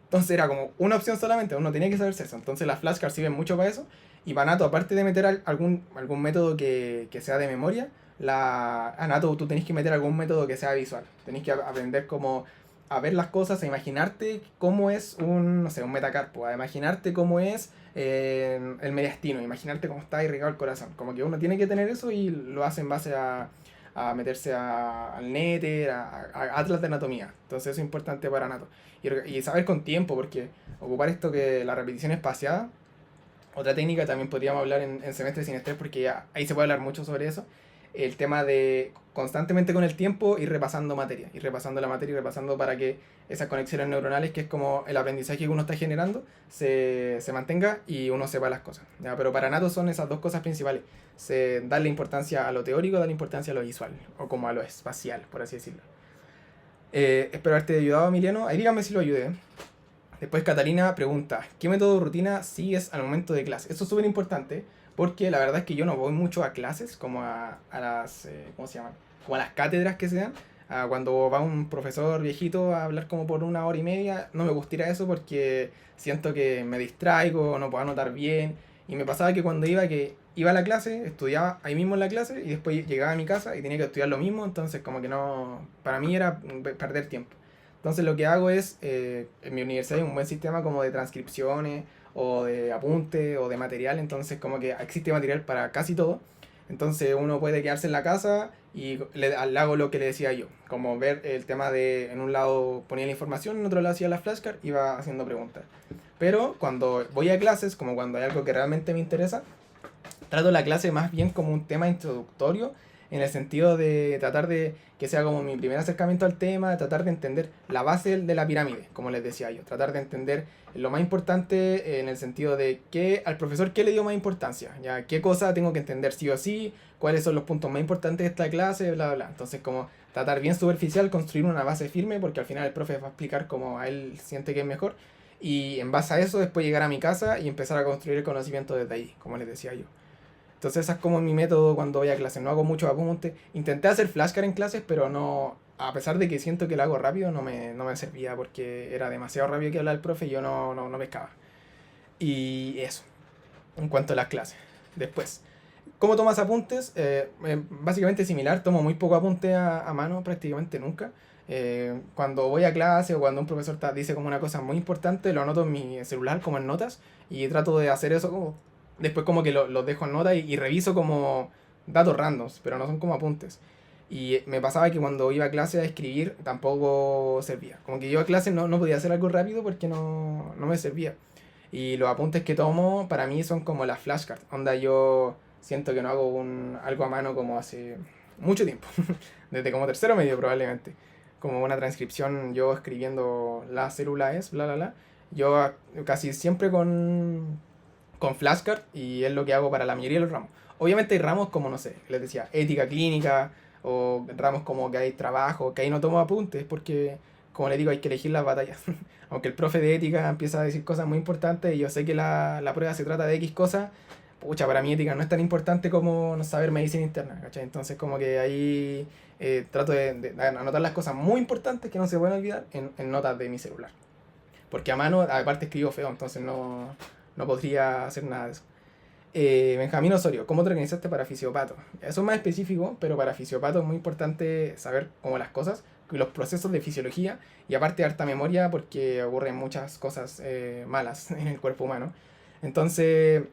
Entonces era como una opción solamente, uno tenía que saberse eso. Entonces las flashcards sirven mucho para eso. Y para Anato, aparte de meter algún método que sea de memoria, Anato tú tenés que meter algún método que sea visual. Tenés que aprender como a ver las cosas, a imaginarte cómo es no sé, un metacarpo, a imaginarte cómo es el mediastino, imaginarte cómo está irrigado el corazón. Como que uno tiene que tener eso y lo hace en base a meterse al Netter, a Atlas de Anatomía. Entonces eso es importante para Anato. Y saber con tiempo, porque ocupar esto que la repetición espaciada, otra técnica también podríamos hablar en semestre sin estrés, porque ya ahí se puede hablar mucho sobre eso. El tema de constantemente con el tiempo ir repasando materia, ir repasando la materia y repasando para que esas conexiones neuronales, que es como el aprendizaje que uno está generando, se mantenga y uno sepa las cosas. ¿Ya? Pero para Nato son esas dos cosas principales. Darle importancia a lo teórico, darle importancia a lo visual, o como a lo espacial, por así decirlo. Espero haberte ayudado, Emiliano. Ahí dígame si lo ayudé. Después Catalina pregunta, ¿qué método de rutina sigues al momento de clase? Eso es súper importante porque la verdad es que yo no voy mucho a clases, como a las, ¿cómo se llaman? Como a las cátedras que se dan. Cuando va un profesor viejito a hablar como por 1 hora y media, no me gusta ir a eso porque siento que me distraigo, no puedo anotar bien. Y me pasaba que cuando iba a la clase, estudiaba ahí mismo en la clase y después llegaba a mi casa y tenía que estudiar lo mismo, entonces como que no, para mí era perder tiempo. Entonces lo que hago es, en mi universidad hay un buen sistema como de transcripciones o de apunte o de material, entonces como que existe material para casi todo. Entonces uno puede quedarse en la casa y le hago lo que le decía yo, como ver el tema de, en un lado ponía la información, en otro lado hacía la flashcard, iba haciendo preguntas. Pero cuando voy a clases, como cuando hay algo que realmente me interesa, trato la clase más bien como un tema introductorio, en el sentido de tratar de que sea como mi primer acercamiento al tema, de tratar de entender la base de la pirámide, como les decía yo, tratar de entender lo más importante en el sentido de al profesor qué le dio más importancia, ya qué cosa tengo que entender sí o sí, cuáles son los puntos más importantes de esta clase, bla, bla, bla. Entonces como tratar bien superficial, construir una base firme, porque al final el profe va a explicar como a él siente que es mejor, y en base a eso después llegar a mi casa y empezar a construir el conocimiento desde ahí, como les decía yo. Entonces ese es como mi método cuando voy a clase. No hago muchos apuntes. Intenté hacer flashcard en clases, pero no, a pesar de que siento que lo hago rápido, no me servía porque era demasiado rápido que hablaba el profe y yo no pescaba. Y eso, en cuanto a las clases. Después, ¿cómo tomas apuntes? Básicamente similar, tomo muy poco apunte a mano, prácticamente nunca. Cuando voy a clase o cuando un profesor dice como una cosa muy importante, lo anoto en mi celular como en notas y trato de hacer eso como después como que los dejo en nota y reviso como datos randoms, pero no son como apuntes. Y me pasaba que cuando iba a clase a escribir tampoco servía. Como que yo a clase no podía hacer algo rápido porque no me servía. Y los apuntes que tomo para mí son como las flashcards. Onda, yo siento que no hago algo a mano como hace mucho tiempo. Desde como tercero medio probablemente. Como una transcripción yo escribiendo la célula es, bla, bla, bla. Yo casi siempre con flashcard y es lo que hago para la mayoría de los ramos. Obviamente hay ramos como, no sé, les decía, ética clínica o ramos como que hay trabajo, que ahí no tomo apuntes porque, como les digo, hay que elegir las batallas. Aunque el profe de ética empieza a decir cosas muy importantes y yo sé que la prueba se trata de X cosas, pucha, para mí ética no es tan importante como no saber medicina interna, ¿cachai? Entonces como que ahí trato de anotar las cosas muy importantes que no se pueden olvidar en notas de mi celular. Porque a mano, aparte escribo feo, entonces no podría hacer nada de eso. Benjamín Osorio, ¿cómo te organizaste para fisiopato? Eso es más específico, pero para fisiopato es muy importante saber cómo las cosas, los procesos de fisiología y aparte harta memoria porque ocurren muchas cosas malas en el cuerpo humano. Entonces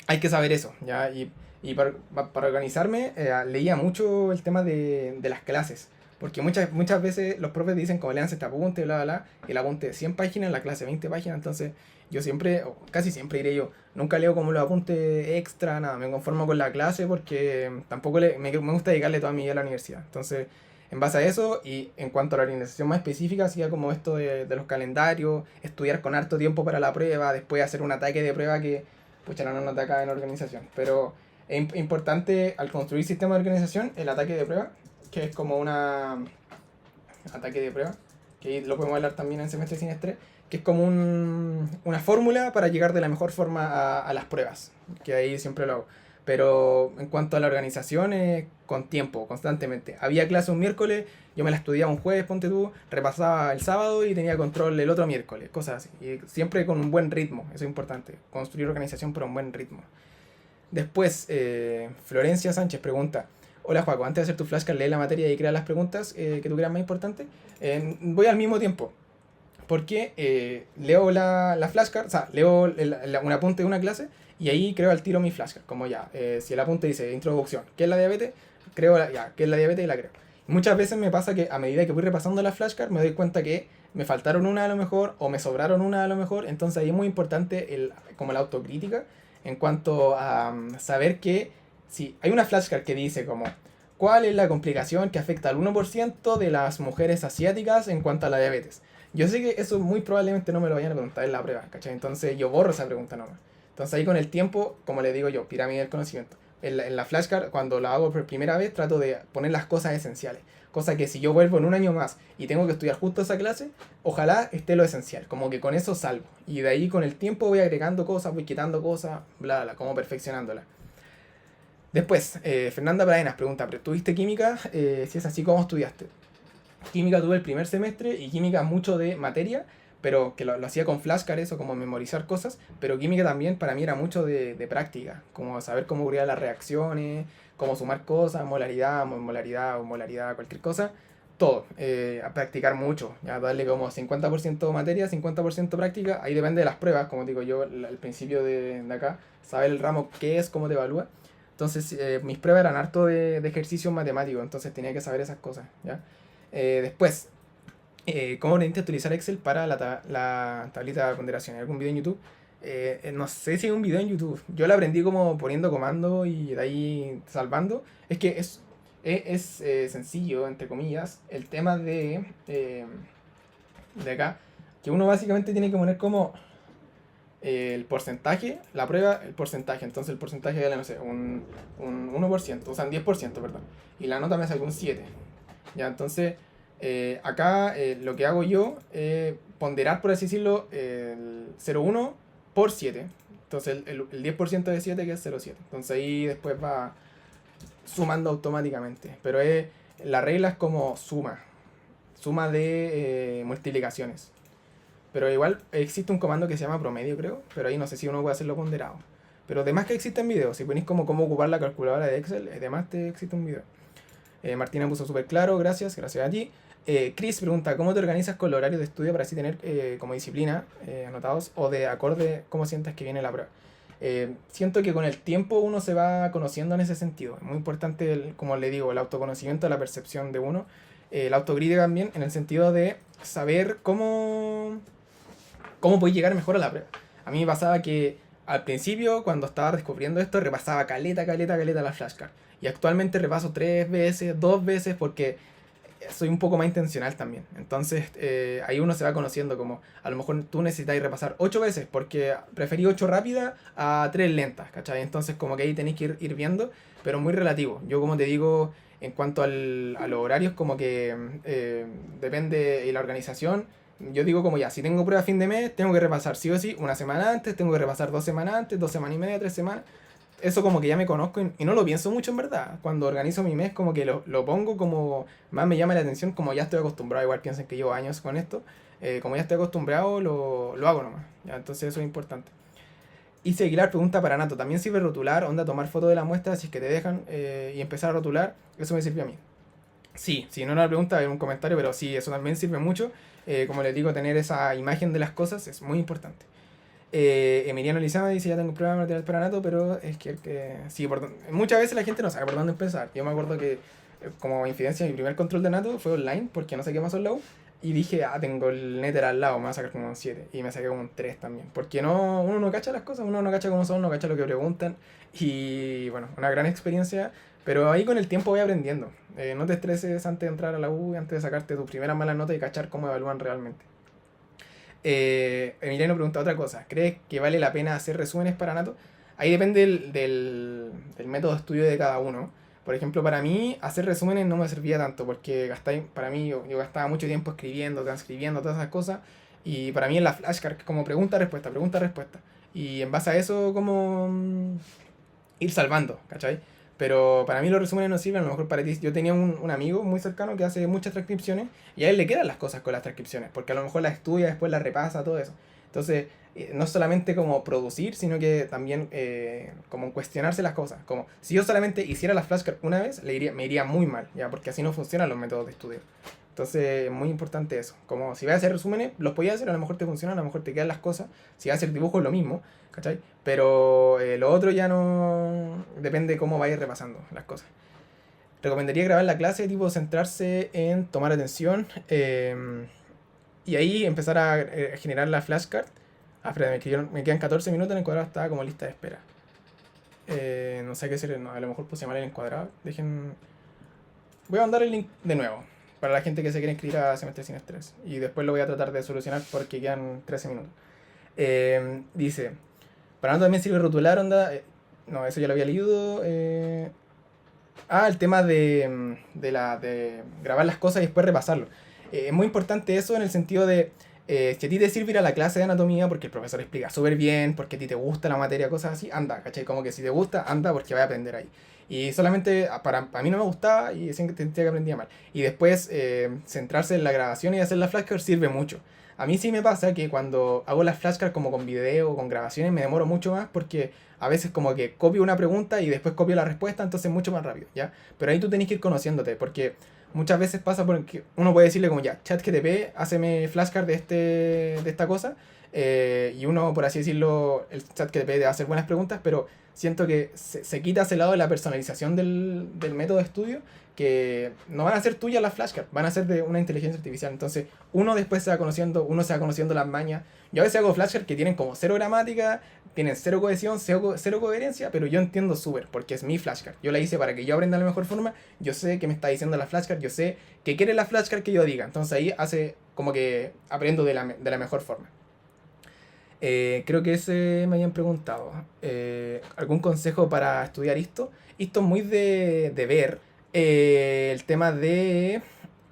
hay que saber eso, ¿ya? Y para organizarme leía mucho el tema de las clases. Porque muchas veces los profes dicen como leanse este apunte, bla, bla, bla, y el apunte de 100 páginas, la clase 20 páginas, entonces yo siempre, o casi siempre diré yo, nunca leo como los apuntes extra, nada, me conformo con la clase porque tampoco me gusta dedicarle toda mi vida a la universidad. Entonces, en base a eso, y en cuanto a la organización más específica, hacía como esto de los calendarios, estudiar con harto tiempo para la prueba, después hacer un ataque de prueba que, pucha, no nos ataca en organización. Pero es importante al construir sistema de organización, el ataque de prueba, que es como ataque de prueba, que lo podemos hablar también en semestre sin estrés, que es como una fórmula para llegar de la mejor forma a las pruebas, que ahí siempre lo hago. Pero en cuanto a la organización, con tiempo, constantemente. Había clase un miércoles, yo me la estudiaba un jueves, ponte tú, repasaba el sábado y tenía control el otro miércoles, cosas así. Y siempre con un buen ritmo, eso es importante. Construir organización pero un buen ritmo. Después, Florencia Sánchez pregunta: Hola Juaco, antes de hacer tu flashcard, lee la materia y crea las preguntas que tú creas más importantes. Voy al mismo tiempo. Porque leo la flashcard, o sea, leo un apunte de una clase y ahí creo al tiro mi flashcard. Como ya, si el apunte dice introducción, ¿qué es la diabetes? Creo ya, ¿qué es la diabetes? Y la creo. Muchas veces me pasa que a medida que voy repasando la flashcard me doy cuenta que me faltaron una a lo mejor o me sobraron una a lo mejor. Entonces ahí es muy importante como la autocrítica en cuanto a saber que si hay una flashcard que dice como ¿cuál es la complicación que afecta al 1% de las mujeres asiáticas en cuanto a la diabetes? Yo sé que eso muy probablemente no me lo vayan a preguntar en la prueba, ¿cachai? Entonces yo borro esa pregunta nomás. Entonces ahí con el tiempo, como le digo yo, pirámide del conocimiento. En la flashcard, cuando la hago por primera vez, trato de poner las cosas esenciales. Cosa que si yo vuelvo en un año más y tengo que estudiar justo esa clase, ojalá esté lo esencial. Como que con eso salgo. Y de ahí con el tiempo voy agregando cosas, voy quitando cosas, bla, bla, como perfeccionándola. Después, Fernanda Pradenas pregunta: ¿pero tuviste química? Si es así, ¿cómo estudiaste? Química tuve el primer semestre y química mucho de materia, pero que lo hacía con flashcards, eso como memorizar cosas, pero química también para mí era mucho de práctica, como saber cómo ocurrían las reacciones, cómo sumar cosas, molaridad, molaridad, cualquier cosa, todo, a practicar mucho, ya darle como 50% materia, 50% práctica, ahí depende de las pruebas, como digo yo al principio de acá, saber el ramo qué es, cómo te evalúa. Entonces mis pruebas eran harto de ejercicios matemáticos, entonces tenía que saber esas cosas, ¿ya? Después, ¿cómo aprendiste a utilizar Excel para la tablita de ponderación? ¿Hay algún video en YouTube? No sé si hay un video en YouTube. Yo lo aprendí como poniendo comando y de ahí salvando. Es que es sencillo, entre comillas, el tema de acá, que uno básicamente tiene que poner como el porcentaje, la prueba, el porcentaje. Entonces el porcentaje de, no sé, un 1%, o sea, un 10%, perdón. Y la nota me salió un 7. Ya, entonces, acá lo que hago yo es ponderar, por así decirlo, el 0,1 por 7. Entonces, el 10% de 7 que es 0,7. Entonces ahí después va sumando automáticamente. Pero la regla es como suma de multiplicaciones. Pero igual existe un comando que se llama promedio, creo. Pero ahí no sé si uno puede hacerlo ponderado. Pero además que existen videos. Si ponéis como cómo ocupar la calculadora de Excel, además te existe un video. Martina puso súper claro, gracias a ti. Chris pregunta: ¿cómo te organizas con el horario de estudio para así tener como disciplina anotados o de acorde cómo sientas que viene la prueba? Siento que con el tiempo uno se va conociendo en ese sentido. Es muy importante, como le digo, el autoconocimiento, la percepción de uno. La autocrítica también, en el sentido de saber cómo podéis llegar mejor a la prueba. A mí me pasaba que al principio, cuando estaba descubriendo esto, repasaba caleta la flashcard. Y actualmente repaso 3 veces, 2 veces, porque soy un poco más intencional también. Entonces ahí uno se va conociendo como a lo mejor tú necesitas repasar 8 veces porque preferí 8 rápidas a 3 lentas, ¿cachai? Entonces como que ahí tenéis que ir viendo, pero muy relativo. Yo como te digo, en cuanto a los horarios, como que depende de la organización. Yo digo como ya, si tengo prueba a fin de mes, tengo que repasar sí o sí una semana antes, tengo que repasar 2 semanas antes, 2 semanas y media, 3 semanas. Eso como que ya me conozco y no lo pienso mucho en verdad. Cuando organizo mi mes como que lo pongo como más me llama la atención, como ya estoy acostumbrado, igual piensen que llevo años con esto, como ya estoy acostumbrado lo hago nomás. ¿Ya? Entonces eso es importante. Y si Aguilar pregunta para Nato: ¿también sirve rotular, onda tomar foto de la muestra si es que te dejan y empezar a rotular? Eso me sirve a mí. Sí, si no era una pregunta, era un comentario, pero sí, eso también sirve mucho. Como les digo, tener esa imagen de las cosas es muy importante. Emiliano Lizama dice: ya tengo un programa de material para Nato, pero es que sí, muchas veces la gente no sabe por dónde empezar. Yo me acuerdo que como infidencia mi primer control de Nato fue online porque no sé qué pasó en la U y dije: tengo el Nether al lado, me voy a sacar como un 7 y me saqué como un 3 también, porque uno no cacha las cosas, uno no cacha cómo son, no cacha lo que preguntan y bueno, una gran experiencia, pero ahí con el tiempo voy aprendiendo. No te estreses antes de entrar a la U, antes de sacarte tus primeras malas notas y cachar cómo evalúan realmente. Emiliano pregunta otra cosa: ¿crees que vale la pena hacer resúmenes para Nato? Ahí depende del método de estudio de cada uno. Por ejemplo, para mí hacer resúmenes no me servía tanto porque para mí yo gastaba mucho tiempo escribiendo, transcribiendo, todas esas cosas. Y para mí en la flashcard como pregunta-respuesta, pregunta-respuesta. Y en base a eso como ir salvando, ¿cachai? Pero para mí los resúmenes no sirven, a lo mejor para ti. Yo tenía un amigo muy cercano que hace muchas transcripciones y a él le quedan las cosas con las transcripciones, porque a lo mejor las estudia, después las repasa, todo eso. Entonces, no solamente como producir, sino que también como cuestionarse las cosas. Como si yo solamente hiciera las flashcards una vez, me iría muy mal, ya, porque así no funcionan los métodos de estudio. Entonces, muy importante eso. Como si vas a hacer resúmenes, los podías hacer, a lo mejor te funcionan, a lo mejor te quedan las cosas. Si vas a hacer dibujos, lo mismo, ¿cachai? Pero lo otro ya no. Depende de cómo vayas repasando las cosas. Recomendaría grabar la clase, tipo centrarse en tomar atención y ahí empezar a generar la flashcard. Ah, espera, me quedan 14 minutos, en el cuadrado estaba como lista de espera. No sé qué hacer, no, a lo mejor puse mal el encuadrado. Dejen. Voy a mandar el link de nuevo para la gente que se quiere inscribir a Semestre Sin Estrés. Y después lo voy a tratar de solucionar porque quedan 13 minutos. Dice, para no también sirve rotular, onda. No, eso ya lo había leído. El tema de grabar las cosas y después repasarlo. Es muy importante eso en el sentido de si a ti te sirve ir a la clase de anatomía porque el profesor explica súper bien, porque a ti te gusta la materia, cosas así, anda, ¿cachai? Como que si te gusta, anda porque vas a aprender ahí. Y solamente para mí no me gustaba y decían que sentía que aprendía mal. Y después centrarse en la grabación y hacer la flashcard sirve mucho. A mí sí me pasa que cuando hago las flashcards como con video o con grabaciones me demoro mucho más porque a veces como que copio una pregunta y después copio la respuesta, entonces mucho más rápido, ¿ya? Pero ahí tú tenés que ir conociéndote porque muchas veces pasa porque uno puede decirle como ya, ChatGPT, háceme flashcard de esta cosa. Y uno, por así decirlo, el ChatGPT te va a hacer buenas preguntas, pero siento que se quita ese lado de la personalización del método de estudio, que no van a ser tuyas las flashcards, van a ser de una inteligencia artificial. Entonces, uno después se va conociendo, uno se va conociendo las mañas. Yo a veces hago flashcards que tienen como cero gramática, tienen cero cohesión, cero coherencia, pero yo entiendo súper, porque es mi flashcard. Yo la hice para que yo aprenda de la mejor forma, yo sé que me está diciendo la flashcard, yo sé que quiere la flashcard que yo diga. Entonces ahí hace como que aprendo de la mejor forma. Creo que ese me habían preguntado. ¿Algún consejo para estudiar esto? Esto es muy de ver. El tema de.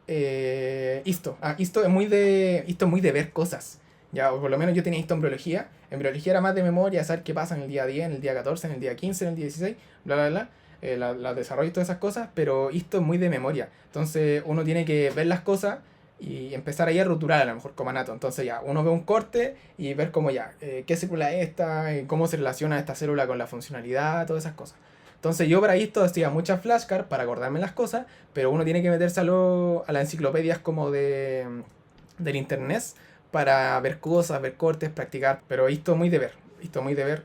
Esto es muy de ver cosas. Ya, o por lo menos yo tenía esto en biología. En biología era más de memoria, saber qué pasa en el día 10, en el día 14, en el día 15, en el día 16, bla, bla, bla. La desarrollo y todas esas cosas, pero esto es muy de memoria. Entonces uno tiene que ver las cosas y empezar ahí a rotular a lo mejor como anato. Entonces ya, uno ve un corte y ver cómo ya, qué célula es esta, cómo se relaciona esta célula con la funcionalidad, todas esas cosas. Entonces yo para esto hacía muchas flashcards para acordarme las cosas, pero uno tiene que meterse a las enciclopedias como del internet para ver cosas, ver cortes, practicar. Pero esto es muy de ver,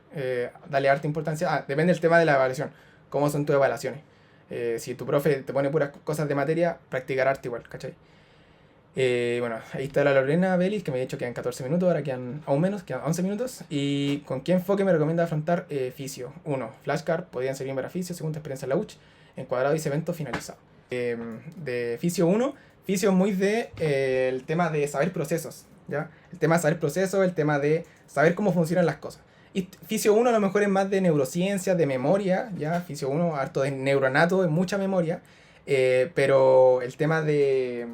darle harta importancia. Depende del tema de la evaluación, cómo son tus evaluaciones. Si tu profe te pone puras cosas de materia, practicar arte igual, ¿cachai? Bueno, ahí está la Lorena Belis, que me ha dicho que quedan 14 minutos, ahora quedan aún menos, quedan 11 minutos. ¿Y con qué enfoque me recomienda afrontar Fisio? 1. Flashcard, podrían servir para Fisio, según tu experiencia en la UCH. Encuadrado dice evento finalizado. De Fisio 1, Fisio es muy de el tema de saber procesos, ¿ya? El tema de saber procesos, el tema de saber cómo funcionan las cosas. Y Fisio 1 a lo mejor es más de neurociencia, de memoria, ¿ya? Fisio 1 harto de neuroanato, es mucha memoria. Pero el tema de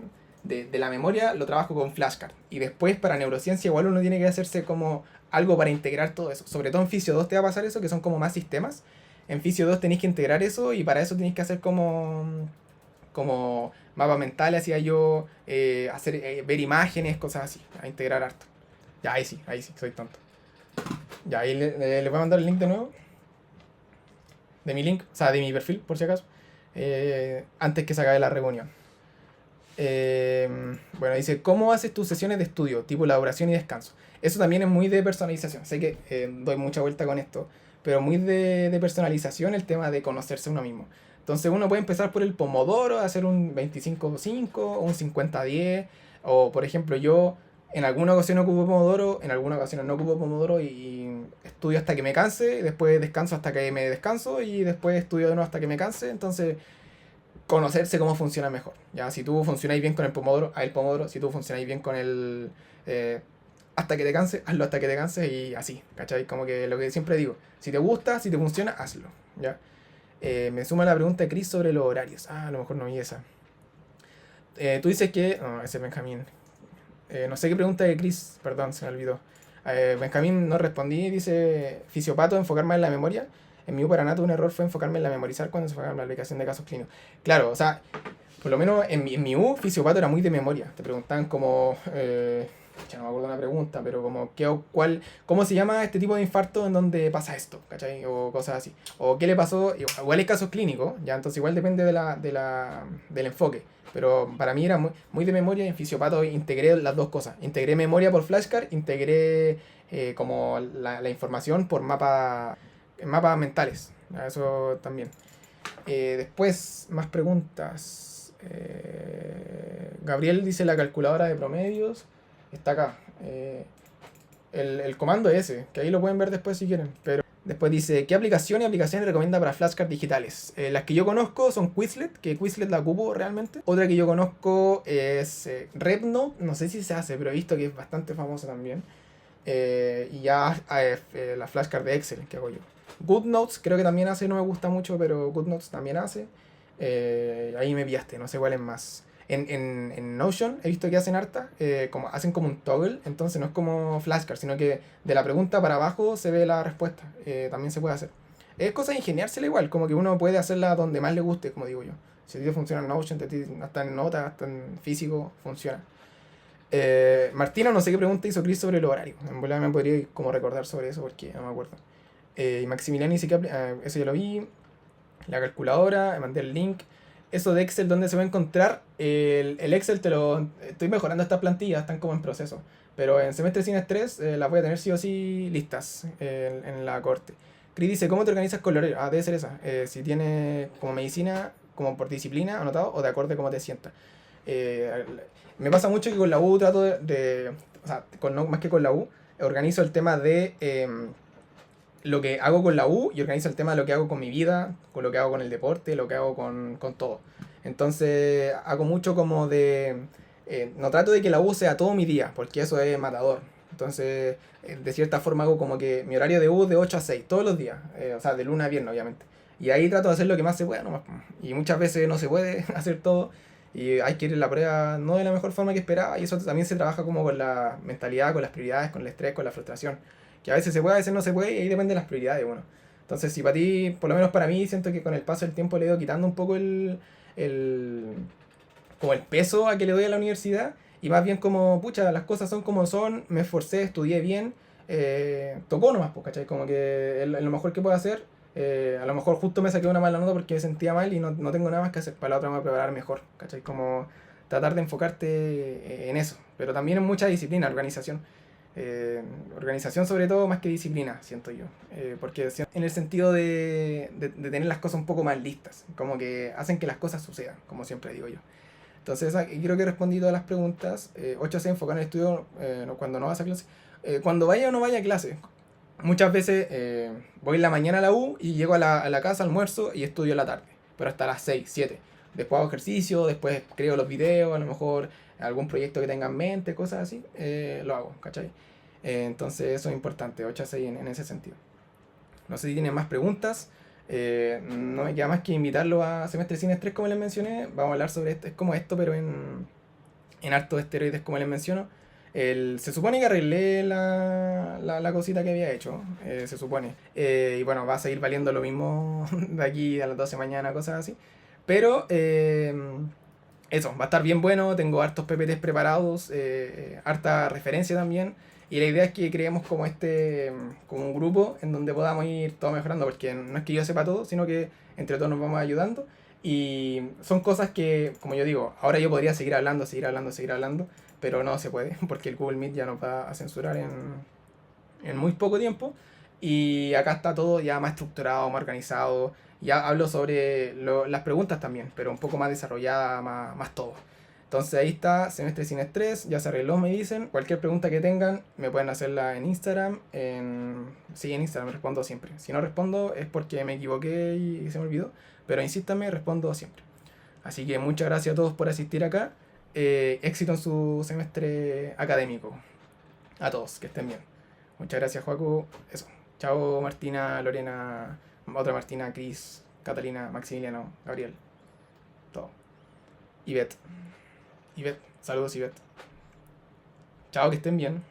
la memoria lo trabajo con flashcard. Y después para neurociencia igual uno tiene que hacerse como algo para integrar todo eso. Sobre todo en Fisio 2 te va a pasar eso, que son como más sistemas. En Fisio 2 tenéis que integrar eso y para eso tenéis que hacer como mapas mentales, hacía yo, ver imágenes, cosas así, a integrar harto. Ya, ahí sí, soy tonto. Ya, ahí le voy a mandar el link de nuevo. De mi link, o sea, de mi perfil, por si acaso. Antes que se acabe la reunión. Bueno, dice, ¿cómo haces tus sesiones de estudio? Tipo elaboración y descanso. Eso también es muy de personalización. Sé que doy mucha vuelta con esto, pero muy de personalización el tema de conocerse uno mismo. Entonces uno puede empezar por el Pomodoro, hacer un 25-5 o un 50-10. O por ejemplo yo en alguna ocasión ocupo Pomodoro, en alguna ocasión no ocupo Pomodoro y estudio hasta que me canse, y después descanso hasta que me descanso y después estudio de nuevo hasta que me canse. Entonces conocerse cómo funciona mejor. Ya, si tú funcionáis bien con el Pomodoro, haz el Pomodoro. Si tú funcionáis bien con el hasta que te canses, hazlo hasta que te canses y así, ¿cachai? Como que lo que siempre digo, si te gusta, si te funciona, hazlo, ¿ya? Me suma la pregunta de Chris sobre los horarios. A lo mejor no vi esa. Tú dices que... No, ese es Benjamín. No sé qué pregunta de Chris, perdón, se me olvidó. Benjamín no respondí, dice fisiopato, enfocar más en la memoria. En mi U para nada un error fue enfocarme en la memorizar cuando se enfocaron en la aplicación de casos clínicos. Claro, o sea, por lo menos en mi U, fisiopato era muy de memoria. Te preguntaban como, ya no me acuerdo una pregunta, pero como, ¿cómo se llama este tipo de infarto en donde pasa esto? ¿Cachai? O cosas así. O qué le pasó, igual hay casos clínicos, ya, entonces igual depende del enfoque. Pero para mí era muy de memoria y en fisiopato integré las dos cosas. Integré memoria por flashcard, integré como la información por mapas mentales. Eso también. Después, más preguntas. Gabriel dice la calculadora de promedios. Está acá. El comando es ese, que ahí lo pueden ver después si quieren. Pero después dice, ¿qué aplicaciones recomienda para flashcards digitales? Las que yo conozco son Quizlet, que Quizlet la ocupo realmente. Otra que yo conozco es RepNote, no sé si se hace, pero he visto que es bastante famosa también. Y ya la flashcard de Excel que hago yo. GoodNotes creo que también hace, no me gusta mucho, pero GoodNotes también hace. Ahí me pillaste, no sé cuál es más. En Notion he visto que hacen harta, hacen como un toggle, entonces no es como flashcard, sino que de la pregunta para abajo se ve la respuesta. También se puede hacer. Es cosa de ingeniársela igual, como que uno puede hacerla donde más le guste, como digo yo. Si a ti te funciona en Notion, hasta en Nota, hasta en físico, funciona. Martina, no sé qué pregunta hizo Chris sobre el horario. En verdad me podría como recordar sobre eso porque no me acuerdo. Y Maximiliano dice que eso ya lo vi. La calculadora, me mandé el link. Eso de Excel, ¿dónde se va a encontrar? El Excel estoy mejorando estas plantillas, están como en proceso. Pero en semestre sin estrés las voy a tener sí o sí listas en la corte. Chris dice, ¿cómo te organizas con el horario? Debe ser esa. Si tiene como medicina, como por disciplina anotado o de acorde a cómo te sientas. Eh, Me pasa mucho que con la U trato o sea, más que con la U, organizo el tema de lo que hago con la U y organizo el tema de lo que hago con mi vida, con lo que hago con el deporte, lo que hago con todo. Entonces hago mucho como de... no trato de que la U sea todo mi día, porque eso es matador. Entonces, de cierta forma hago como que mi horario de U es de 8 a 6 todos los días, o sea, de lunes a viernes, obviamente. Y ahí trato de hacer lo que más se pueda nomás. Y muchas veces no se puede hacer todo. Y hay que ir en la prueba no de la mejor forma que esperaba. Y eso también se trabaja como con la mentalidad, con las prioridades, con el estrés, con la frustración. Que a veces se puede, a veces no se puede, y ahí depende de las prioridades, bueno. Entonces, si para ti, por lo menos para mí, siento que con el paso del tiempo le he ido quitando un poco el, como el peso a que le doy a la universidad, y más bien como, pucha, las cosas son como son, me esforcé, estudié bien, tocó nomás, pues, ¿cachai? Como que es lo mejor que puedo hacer. A lo mejor justo me saqué una mala nota porque me sentía mal y no tengo nada más que hacer. Para la otra me voy a preparar mejor, ¿cachai? Como tratar de enfocarte en eso. Pero también en mucha disciplina, organización. Organización sobre todo más que disciplina, siento yo. Porque en el sentido de tener las cosas un poco más listas. Como que hacen que las cosas sucedan, como siempre digo yo. Entonces, creo que he respondido a las preguntas. 8 se enfoca en el estudio cuando no vas a clase. Cuando vaya o no vaya a clase. Muchas veces voy en la mañana a la U y llego a la casa, almuerzo y estudio en la tarde. Pero hasta las 6 7. Después hago ejercicio, después creo los videos, a lo mejor algún proyecto que tenga en mente, cosas así, lo hago, ¿cachai? Entonces eso es importante, 8 a 6 en ese sentido. No sé si tienen más preguntas. No me queda más que invitarlo a Semestre Sin Estrés, como les mencioné. Vamos a hablar sobre esto, es como esto, pero en hartos esteroides, como les menciono. Se supone que arreglé la cosita que había hecho, se supone. Y bueno, va a seguir valiendo lo mismo de aquí a las 12 de mañana, cosas así. Pero eso, va a estar bien bueno. Tengo hartos PPTs preparados, harta referencia también. Y la idea es que creemos como un grupo en donde podamos ir todos mejorando, porque no es que yo sepa todo, sino que entre todos nos vamos ayudando. Y son cosas que, como yo digo, ahora yo podría seguir hablando, seguir hablando, seguir hablando, pero no se puede, porque el Google Meet ya nos va a censurar en muy poco tiempo. Y acá está todo ya más estructurado, más organizado. Ya hablo sobre las preguntas también, pero un poco más desarrollada, más todo. Entonces ahí está, semestre sin estrés, ya se arregló, me dicen. Cualquier pregunta que tengan, me pueden hacerla en Instagram. Sí, en Instagram respondo siempre. Si no respondo es porque me equivoqué y se me olvidó, pero insístanme, respondo siempre. Así que muchas gracias a todos por asistir acá. Éxito en su semestre académico. A todos, que estén bien. Muchas gracias, Joaco. Eso. Chao, Martina, Lorena, otra Martina, Cris, Catalina, Maximiliano, Gabriel. Todo. Ivette. Ivette. Saludos, Ivette. Chao, que estén bien.